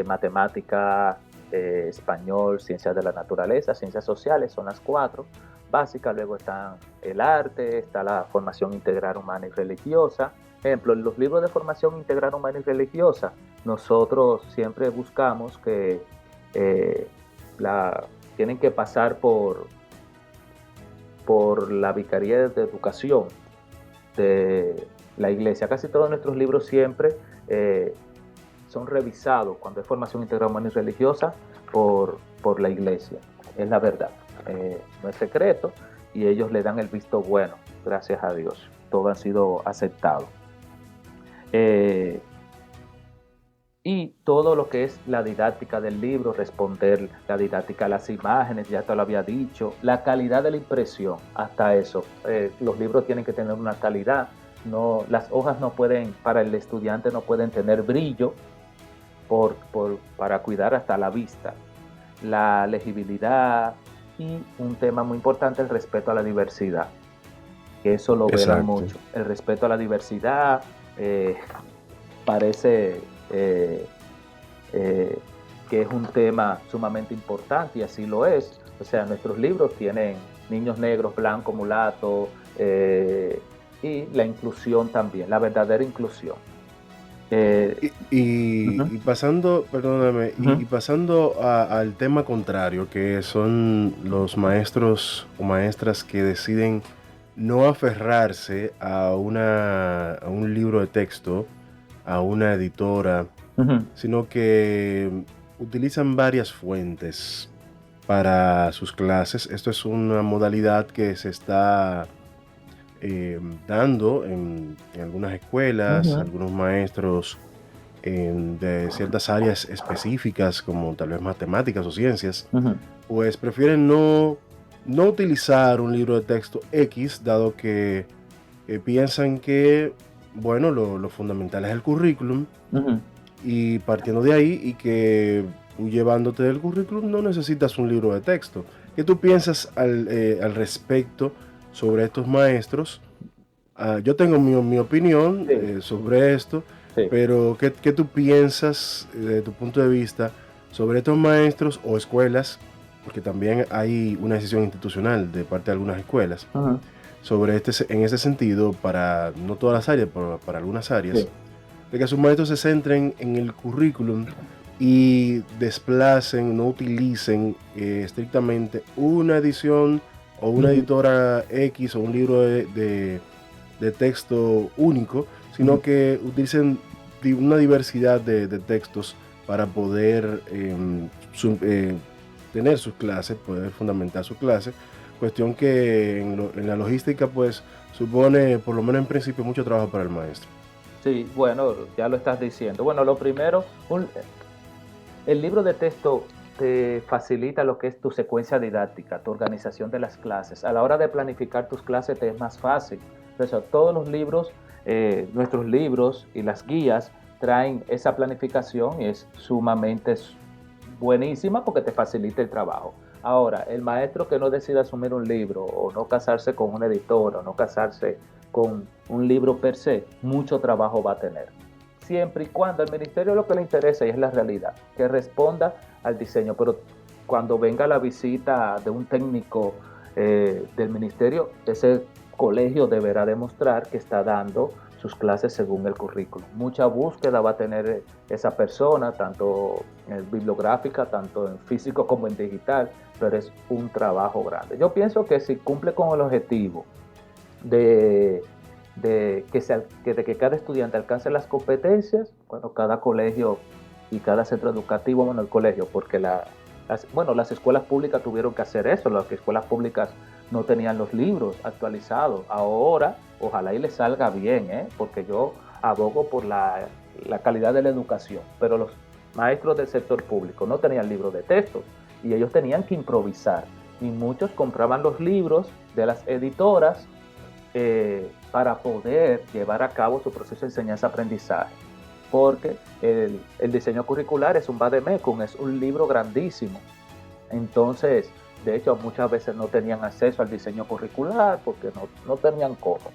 Matemática, español, ciencias de la naturaleza, ciencias sociales son las 4 básicas. Luego están el arte, está la formación integral humana y religiosa. Ejemplo, en los libros de formación integral humana y religiosa, nosotros siempre buscamos que tienen que pasar por la Vicaría de Educación de la Iglesia. Casi todos nuestros libros siempre son revisados cuando es formación integral humana y religiosa por la Iglesia. Es la verdad, no es secreto, y ellos le dan el visto bueno, gracias a Dios. Todo ha sido aceptado. Y todo lo que es la didáctica del libro, responder la didáctica a las imágenes, ya te lo había dicho, la calidad de la impresión, hasta eso. Los libros tienen que tener una calidad. No, las hojas no pueden, para el estudiante no pueden tener brillo para cuidar hasta la vista. La legibilidad y un tema muy importante, el respeto a la diversidad. Que eso lo velan mucho. El respeto a la diversidad parece que es un tema sumamente importante y así lo es. O sea, nuestros libros tienen niños negros, blancos, mulatos, y la inclusión también, la verdadera inclusión. Y pasando, perdóname, y pasando al tema contrario, que son los maestros o maestras que deciden no aferrarse a un libro de texto, a una editora, sino que utilizan varias fuentes para sus clases. Esto es una modalidad que se está dando en algunas escuelas, algunos maestros de ciertas áreas específicas, como tal vez matemáticas o ciencias, pues prefieren no utilizar un libro de texto X, dado que piensan que, bueno, lo fundamental es el currículum, y partiendo de ahí, y que tú llevándote del currículum no necesitas un libro de texto. ¿Qué tú piensas al respecto sobre estos maestros? Yo tengo mi opinión Sí, sobre esto, sí. pero ¿qué tú piensas desde tu punto de vista sobre estos maestros o escuelas? Porque también hay una decisión institucional de parte de algunas escuelas Ujú, sobre en ese sentido, para no todas las áreas, pero para algunas áreas, sí. de que sus maestros se centren en el currículum y desplacen, no utilicen estrictamente una edición o una Ujú, editora X o un libro de texto único, ujú. sino que utilicen una diversidad de textos para poder tener sus clases, poder fundamentar su clase, cuestión que en la logística pues supone, por lo menos en principio, mucho trabajo para el maestro. Sí, bueno, ya lo estás diciendo. Bueno, lo primero, el libro de texto te facilita lo que es tu secuencia didáctica, tu organización de las clases. A la hora de planificar tus clases te es más fácil. O sea, todos los libros, nuestros libros y las guías traen esa planificación y es sumamente buenísima porque te facilita el trabajo. Ahora, el maestro que no decida asumir un libro o no casarse con un editor o no casarse con un libro per se, mucho trabajo va a tener. Siempre y cuando al ministerio lo que le interesa y es la realidad, que responda al diseño, pero cuando venga la visita de un técnico del ministerio, ese colegio deberá demostrar que está dando sus clases según el currículum. Mucha búsqueda va a tener esa persona, tanto en bibliográfica, tanto en físico como en digital, pero es un trabajo grande. Yo pienso que si cumple con el objetivo de, de que cada estudiante alcance las competencias, bueno, cada colegio y cada centro educativo, bueno, el colegio, porque las escuelas públicas tuvieron que hacer eso, las escuelas públicas no tenían los libros actualizados. Ahora, ojalá y les salga bien, porque yo abogo por la calidad de la educación, pero los maestros del sector público no tenían libros de texto y ellos tenían que improvisar. Y muchos compraban los libros de las editoras para poder llevar a cabo su proceso de enseñanza-aprendizaje. Porque el diseño curricular es un vademecum, es un libro grandísimo. Entonces, de hecho, muchas veces no tenían acceso al diseño curricular porque no tenían cómo.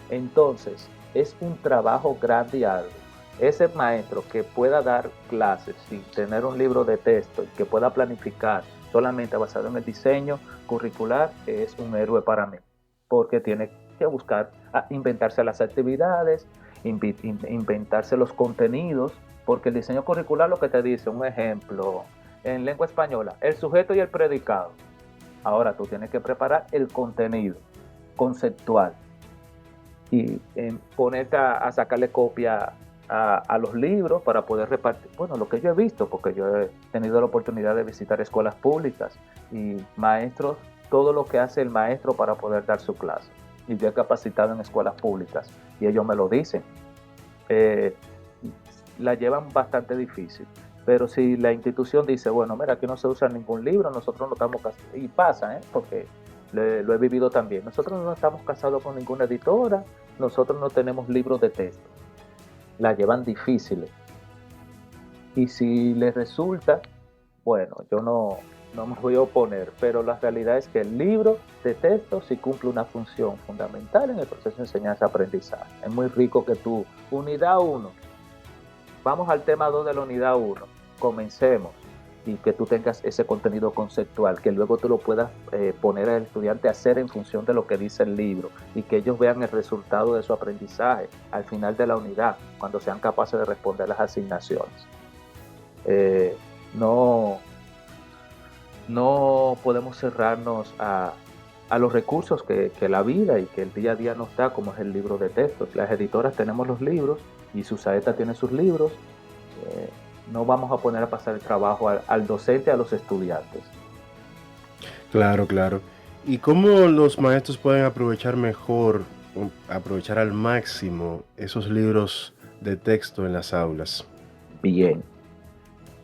Entonces, es un trabajo grande y arduo. Ese maestro que pueda dar clases sin tener un libro de texto y que pueda planificar solamente basado en el diseño curricular es un héroe para mí, porque tiene que buscar inventarse las actividades, inventarse los contenidos, porque el diseño curricular lo que te dice, un ejemplo, en lengua española, el sujeto y el predicado. Ahora tú tienes que preparar el contenido conceptual y ponerte a sacarle copia a los libros para poder repartir. Bueno, lo que yo he visto, porque yo he tenido la oportunidad de visitar escuelas públicas y maestros, todo lo que hace el maestro para poder dar su clase. Y yo he capacitado en escuelas públicas y ellos me lo dicen. Eh, la llevan bastante difícil. Pero si la institución dice, bueno, mira, aquí no se usa ningún libro, nosotros no estamos casados, y pasa, porque lo he vivido también, nosotros no estamos casados con ninguna editora, nosotros no tenemos libros de texto, la llevan difíciles. Y si les resulta, bueno, yo no me voy a oponer, pero la realidad es que el libro de texto sí cumple una función fundamental en el proceso de enseñanza-aprendizaje. Es muy rico que tú, unidad 1, vamos al tema 2 de la unidad 1, comencemos y que tú tengas ese contenido conceptual, que luego tú lo puedas poner al estudiante a hacer en función de lo que dice el libro y que ellos vean el resultado de su aprendizaje al final de la unidad, cuando sean capaces de responder las asignaciones. No, no podemos cerrarnos a los recursos que la vida y que el día a día nos da, como es el libro de textos. Las editoras tenemos los libros y SUSAETA tiene sus libros. No vamos a poner a pasar el trabajo al docente, a los estudiantes. Claro, claro. ¿Y cómo los maestros pueden aprovechar mejor, aprovechar al máximo esos libros de texto en las aulas? Bien.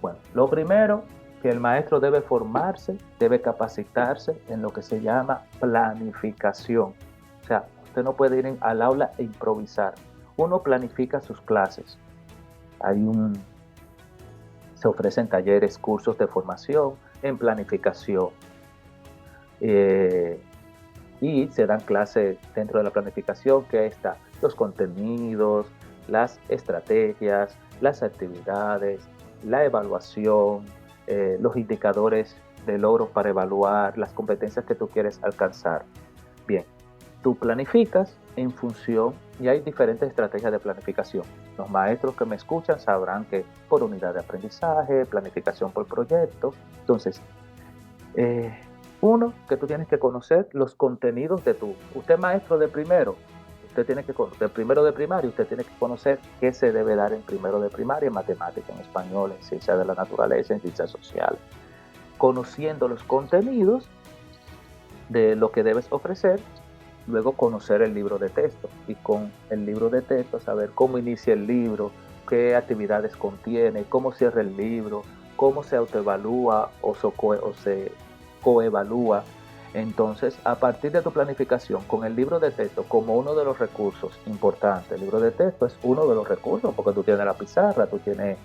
Bueno, lo primero, que el maestro debe formarse, debe capacitarse en lo que se llama planificación. O sea, usted no puede ir al aula e improvisar. Uno planifica sus clases. Se ofrecen talleres, cursos de formación en planificación. Y se dan clases dentro de la planificación que está los contenidos, las estrategias, las actividades, la evaluación, los indicadores de logro para evaluar las competencias que tú quieres alcanzar. Bien, tú planificas en función, y hay diferentes estrategias de planificación. Los maestros que me escuchan sabrán que por unidad de aprendizaje, planificación por proyecto. Entonces, uno, que tú tienes que conocer los contenidos de tu... Usted es maestro de primero, usted tiene que de primero de primaria, usted tiene que conocer qué se debe dar en primero de primaria, en matemática, en español, en ciencia de la naturaleza, en ciencia social. Conociendo los contenidos de lo que debes ofrecer, luego conocer el libro de texto, y con el libro de texto saber cómo inicia el libro, qué actividades contiene, cómo cierra el libro, cómo se autoevalúa o se coevalúa. Entonces, a partir de tu planificación con el libro de texto como uno de los recursos importantes, el libro de texto es uno de los recursos porque tú tienes la pizarra, tú tienes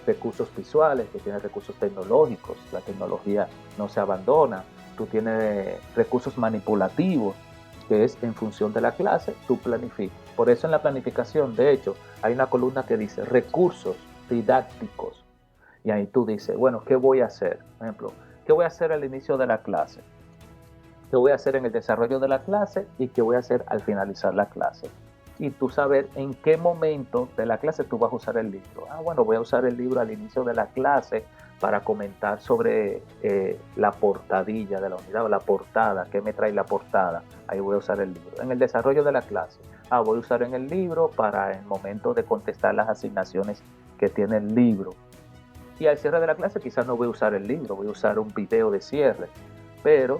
recursos visuales, tú tienes recursos tecnológicos, la tecnología no se abandona, tú tienes recursos manipulativos, que es en función de la clase, tú planificas. Por eso en la planificación, de hecho, hay una columna que dice recursos didácticos, y ahí tú dices, bueno, ¿qué voy a hacer? Por ejemplo, ¿qué voy a hacer al inicio de la clase? ¿Qué voy a hacer en el desarrollo de la clase? ¿Y qué voy a hacer al finalizar la clase? Y tú saber en qué momento de la clase tú vas a usar el libro. Bueno, voy a usar el libro al inicio de la clase para comentar sobre la portadilla de la unidad o la portada, qué me trae la portada. Ahí voy a usar el libro. En el desarrollo de la clase, voy a usar en el libro para el momento de contestar las asignaciones que tiene el libro. Y al cierre de la clase quizás no voy a usar el libro, voy a usar un video de cierre. Pero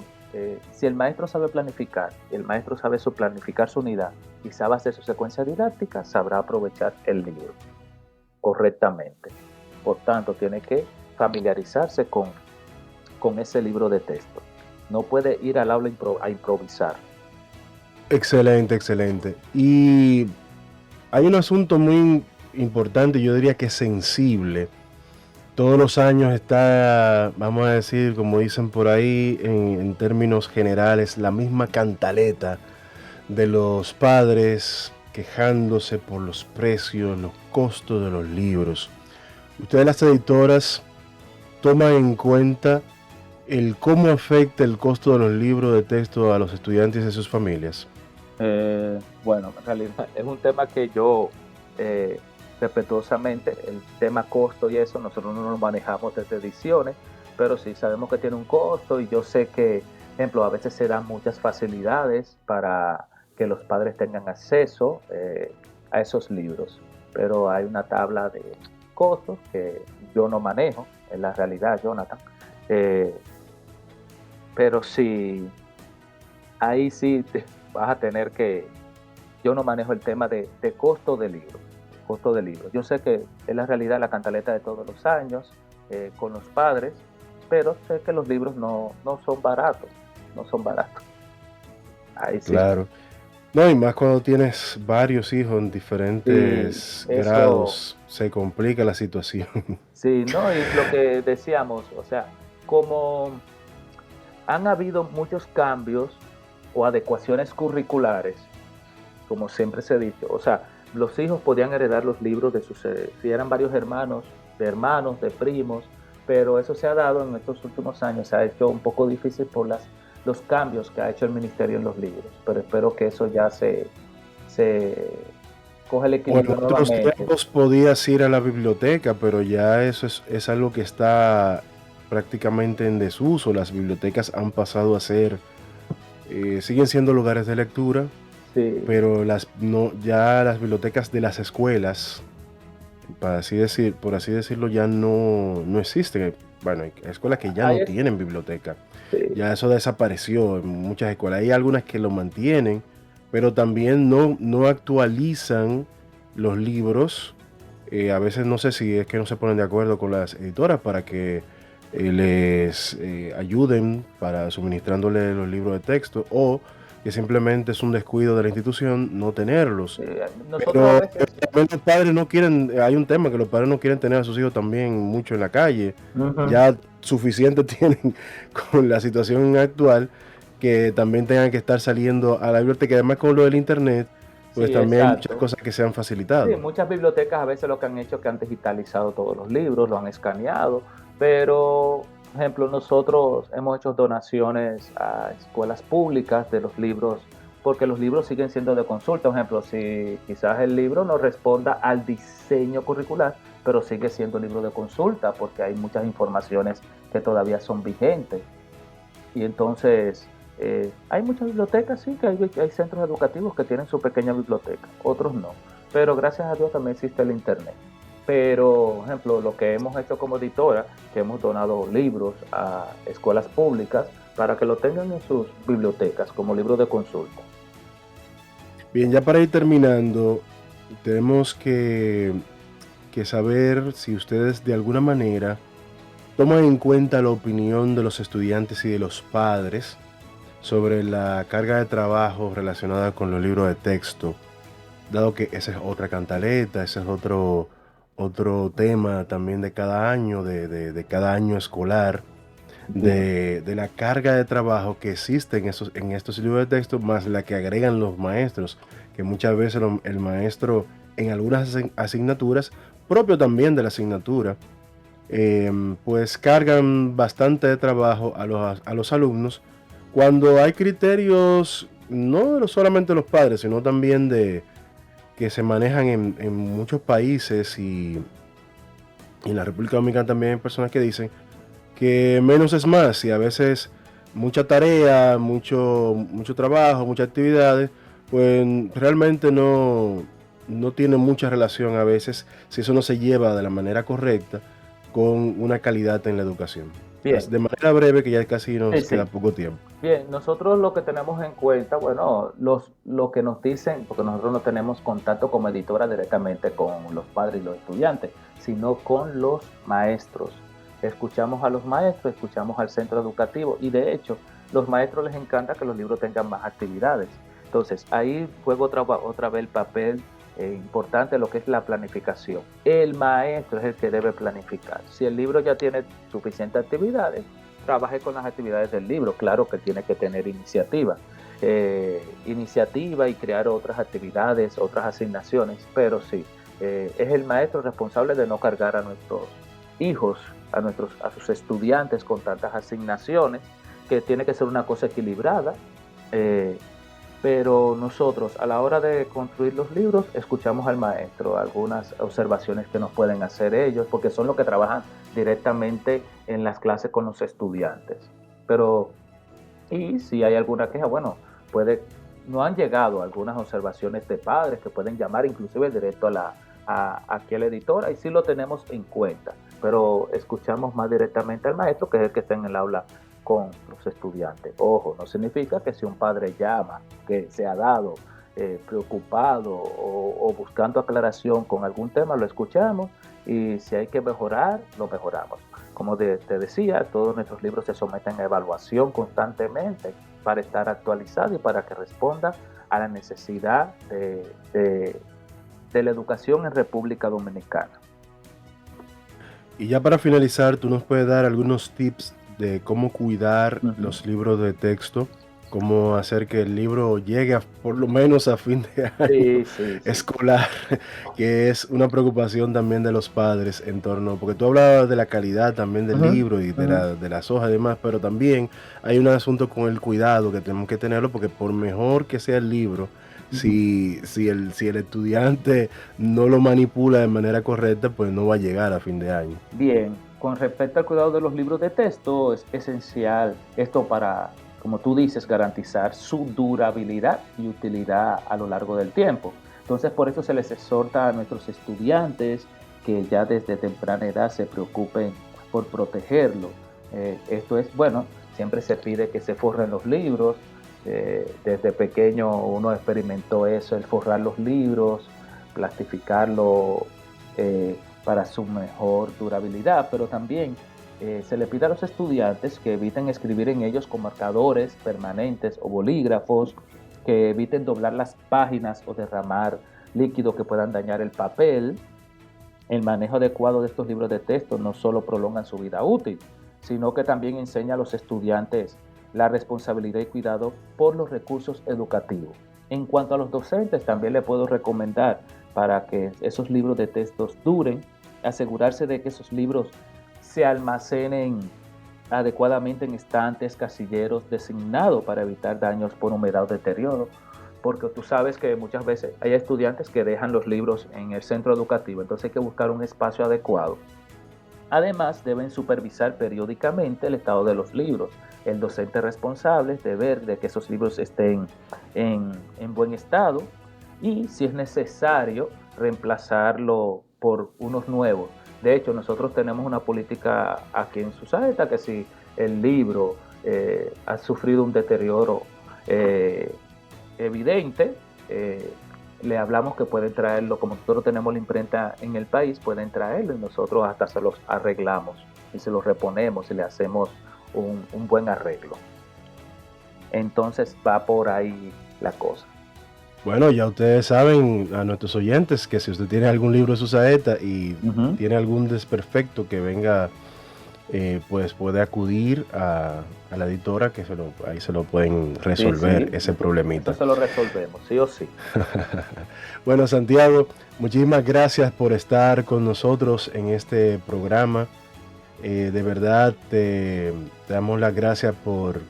si el maestro sabe planificar, el maestro sabe planificar su unidad y sabe hacer su secuencia didáctica, sabrá aprovechar el libro correctamente. Por tanto, tiene que familiarizarse con ese libro de texto. No puede ir al aula a improvisar. Excelente, excelente. Y hay un asunto muy importante, yo diría que sensible. Todos los años está, vamos a decir, como dicen por ahí, en términos generales, la misma cantaleta de los padres quejándose por los precios, los costos de los libros. Ustedes, las editoras, toman en cuenta el cómo afecta el costo de los libros de texto a los estudiantes y a sus familias. Bueno, en realidad es un tema que yo... respetuosamente, el tema costo y eso, nosotros no nos manejamos desde ediciones, pero sí sabemos que tiene un costo, y yo sé que, por ejemplo, a veces se dan muchas facilidades para que los padres tengan acceso a esos libros, pero hay una tabla de costos que yo no manejo, en la realidad, Jonathan, pero sí, ahí sí vas a tener que, yo no manejo el tema de costo de libros. Costo de libros. Yo sé que es la realidad, la cantaleta de todos los años con los padres, pero sé que los libros no son baratos, no son baratos. Ahí sí. Claro. No, y más cuando tienes varios hijos en diferentes grados, se complica la situación. Sí, no, y lo que decíamos, o sea, como han habido muchos cambios o adecuaciones curriculares, como siempre se ha dicho, o sea, los hijos podían heredar los libros de sus, si eran varios hermanos, de primos, pero eso se ha dado en estos últimos años, se ha hecho un poco difícil por los cambios que ha hecho el ministerio en los libros, pero espero que eso ya se coge el equilibrio. Bueno, en otros tiempos podías ir a la biblioteca, pero ya eso es algo que está prácticamente en desuso. Las bibliotecas han pasado a ser, siguen siendo lugares de lectura, sí, pero ya las bibliotecas de las escuelas, por así decirlo, ya no existen. Bueno, hay escuelas que ya no tienen biblioteca. Sí. Ya eso desapareció en muchas escuelas. Hay algunas que lo mantienen, pero también no actualizan los libros. A veces no sé si es que no se ponen de acuerdo con las editoras para que les ayuden para suministrándole los libros de texto, o que simplemente es un descuido de la institución no tenerlos. Nosotros Pero a veces... también los padres no quieren, hay un tema que los padres no quieren tener a sus hijos también mucho en la calle. Ujú. Ya suficiente tienen con la situación actual que también tengan que estar saliendo a la biblioteca. Además con lo del internet, pues Sí, también hay muchas exacto. cosas que se han Sí, facilitado. muchas bibliotecas a veces lo que han hecho es que han digitalizado todos los libros, lo han escaneado, pero, por ejemplo, nosotros hemos hecho donaciones a escuelas públicas de los libros, porque los libros siguen siendo de consulta. Por ejemplo, si quizás el libro no responda al diseño curricular, pero sigue siendo libro de consulta, porque hay muchas informaciones que todavía son vigentes. Y entonces, hay muchas bibliotecas, sí, que hay centros educativos que tienen su pequeña biblioteca, otros no. Pero gracias a Dios también existe el Internet. Pero, por ejemplo, lo que hemos hecho como editora, que hemos donado libros a escuelas públicas para que lo tengan en sus bibliotecas como libros de consulta. Bien, ya para ir terminando, tenemos que saber si ustedes de alguna manera toman en cuenta la opinión de los estudiantes y de los padres sobre la carga de trabajo relacionada con los libros de texto, dado que esa es otra cantaleta, ese es otro tema también de cada año, de cada año escolar, de la carga de trabajo que existe en estos libros de texto, más la que agregan los maestros, que muchas veces el maestro en algunas asignaturas, propio también de la asignatura, pues cargan bastante de trabajo a los alumnos, cuando hay criterios no solamente de los padres, sino también de que se manejan en muchos países y en la República Dominicana también hay personas que dicen que menos es más, y a veces mucha tarea, mucho trabajo, muchas actividades, pues realmente no tiene mucha relación a veces, si eso no se lleva de la manera correcta, con una calidad en la educación. Bien, De manera breve, que ya casi sí, nos queda sí. poco tiempo. Bien, nosotros lo que tenemos en cuenta, bueno, lo que nos dicen, porque nosotros no tenemos contacto como editora directamente con los padres y los estudiantes, sino con los maestros. Escuchamos a los maestros, escuchamos al centro educativo y de hecho, los maestros les encanta que los libros tengan más actividades. Entonces, ahí juega otra vez el papel importante lo que es la planificación. El maestro es el que debe planificar. Si el libro ya tiene suficientes actividades, trabaje con las actividades del libro. Claro que tiene que tener iniciativa y crear otras actividades, otras asignaciones, pero sí, es el maestro responsable de no cargar a nuestros hijos, a sus estudiantes con tantas asignaciones, que tiene que ser una cosa equilibrada. Pero nosotros a la hora de construir los libros escuchamos al maestro, algunas observaciones que nos pueden hacer ellos, porque son los que trabajan directamente en las clases con los estudiantes. Pero, y si hay alguna queja, bueno, no han llegado algunas observaciones de padres que pueden llamar inclusive directo aquí a la editora, y sí lo tenemos en cuenta, pero escuchamos más directamente al maestro, que es el que está en el aula con los estudiantes. Ojo, no significa que si un padre llama, que se ha dado preocupado o buscando aclaración con algún tema, lo escuchamos, y si hay que mejorar, lo mejoramos. Como te decía, todos nuestros libros se someten a evaluación constantemente para estar actualizados y para que responda a la necesidad de la educación en República Dominicana. Y ya para finalizar, tú nos puedes dar algunos tips de cómo cuidar los libros de texto, cómo hacer que el libro llegue por lo menos a fin de año escolar, que es una preocupación también de los padres en torno, porque tú hablabas de la calidad también del libro y de las hojas y demás, pero también hay un asunto con el cuidado que tenemos que tenerlo, porque por mejor que sea el libro, si el estudiante no lo manipula de manera correcta, pues no va a llegar a fin de año. Bien, con respecto al cuidado de los libros de texto, es esencial esto para, como tú dices, garantizar su durabilidad y utilidad a lo largo del tiempo. Entonces, por eso se les exhorta a nuestros estudiantes que ya desde temprana edad se preocupen por protegerlo. Esto es, bueno, siempre se pide que se forren los libros. Desde pequeño uno experimentó eso, el forrar los libros, plastificarlo para su mejor durabilidad, pero también se le pide a los estudiantes que eviten escribir en ellos con marcadores permanentes o bolígrafos, que eviten doblar las páginas o derramar líquidos que puedan dañar el papel. El manejo adecuado de estos libros de texto no solo prolongan su vida útil, sino que también enseña a los estudiantes la responsabilidad y cuidado por los recursos educativos. En cuanto a los docentes, también le puedo recomendar, para que esos libros de textos duren, asegurarse de que esos libros se almacenen adecuadamente en estantes, casilleros designados para evitar daños por humedad o deterioro, porque tú sabes que muchas veces hay estudiantes que dejan los libros en el centro educativo, entonces hay que buscar un espacio adecuado. Además, deben supervisar periódicamente el estado de los libros. El docente responsable de ver de que esos libros estén en buen estado y, si es necesario, reemplazarlo por unos nuevos. De hecho, nosotros tenemos una política aquí en Susaeta que si el libro ha sufrido un deterioro evidente, le hablamos que pueden traerlo, como nosotros tenemos la imprenta en el país, pueden traerlo y nosotros hasta se los arreglamos y se los reponemos y le hacemos un buen arreglo. Entonces va por ahí la cosa. Bueno, ya ustedes saben, a nuestros oyentes, que si usted tiene algún libro de su saeta y tiene algún desperfecto que venga, pues puede acudir a la editora, que ahí se lo pueden resolver, ese problemita. Eso se lo resolvemos, sí o sí. Bueno, Santiago, muchísimas gracias por estar con nosotros en este programa. De verdad te damos las gracias por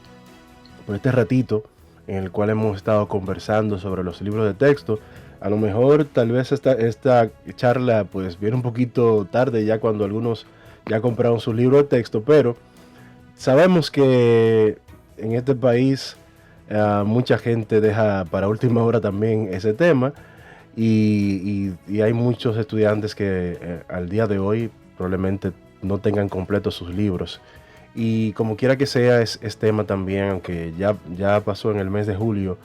este ratito en el cual hemos estado conversando sobre los libros de texto. A lo mejor tal vez esta charla pues viene un poquito tarde, ya cuando algunos ya compraron sus libros de texto, pero sabemos que en este país mucha gente deja para última hora también ese tema y hay muchos estudiantes que al día de hoy probablemente no tengan completos sus libros. Y como quiera que sea, es tema también, aunque ya pasó en el mes de julio,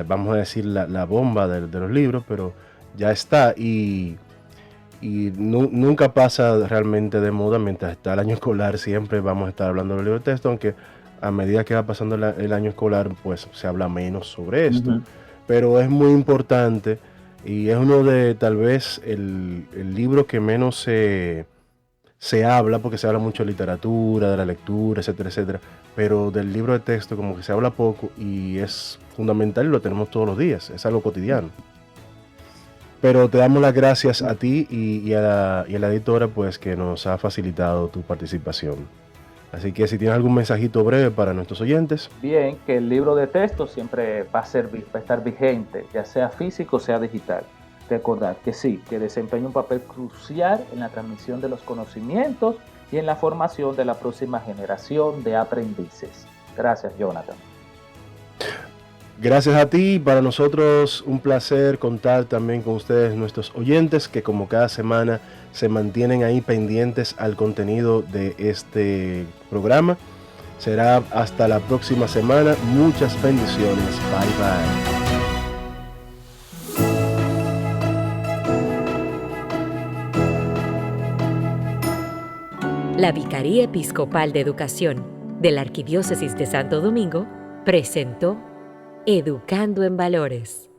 vamos a decir la bomba de los libros, pero ya está y nunca pasa realmente de moda. Mientras está el año escolar siempre vamos a estar hablando de los libros de texto, aunque a medida que va pasando el año escolar pues se habla menos sobre esto, pero es muy importante y es uno de tal vez el libro que menos se habla, porque se habla mucho de literatura, de la lectura, etcétera, etcétera, pero del libro de texto como que se habla poco y es fundamental y lo tenemos todos los días, es algo cotidiano. Pero te damos las gracias a ti y a la editora pues que nos ha facilitado tu participación. Así que si tienes algún mensajito breve para nuestros oyentes. Bien, que el libro de texto siempre va a estar vigente, ya sea físico o sea digital. Recordar que sí, que desempeña un papel crucial en la transmisión de los conocimientos y en la formación de la próxima generación de aprendices. Gracias, Jonathan. Gracias a ti, para nosotros un placer contar también con ustedes, nuestros oyentes, que como cada semana se mantienen ahí pendientes al contenido de este programa. Será hasta la próxima semana. Muchas bendiciones. Bye bye. La Vicaría Episcopal de Educación de la Arquidiócesis de Santo Domingo presentó Educando en Valores.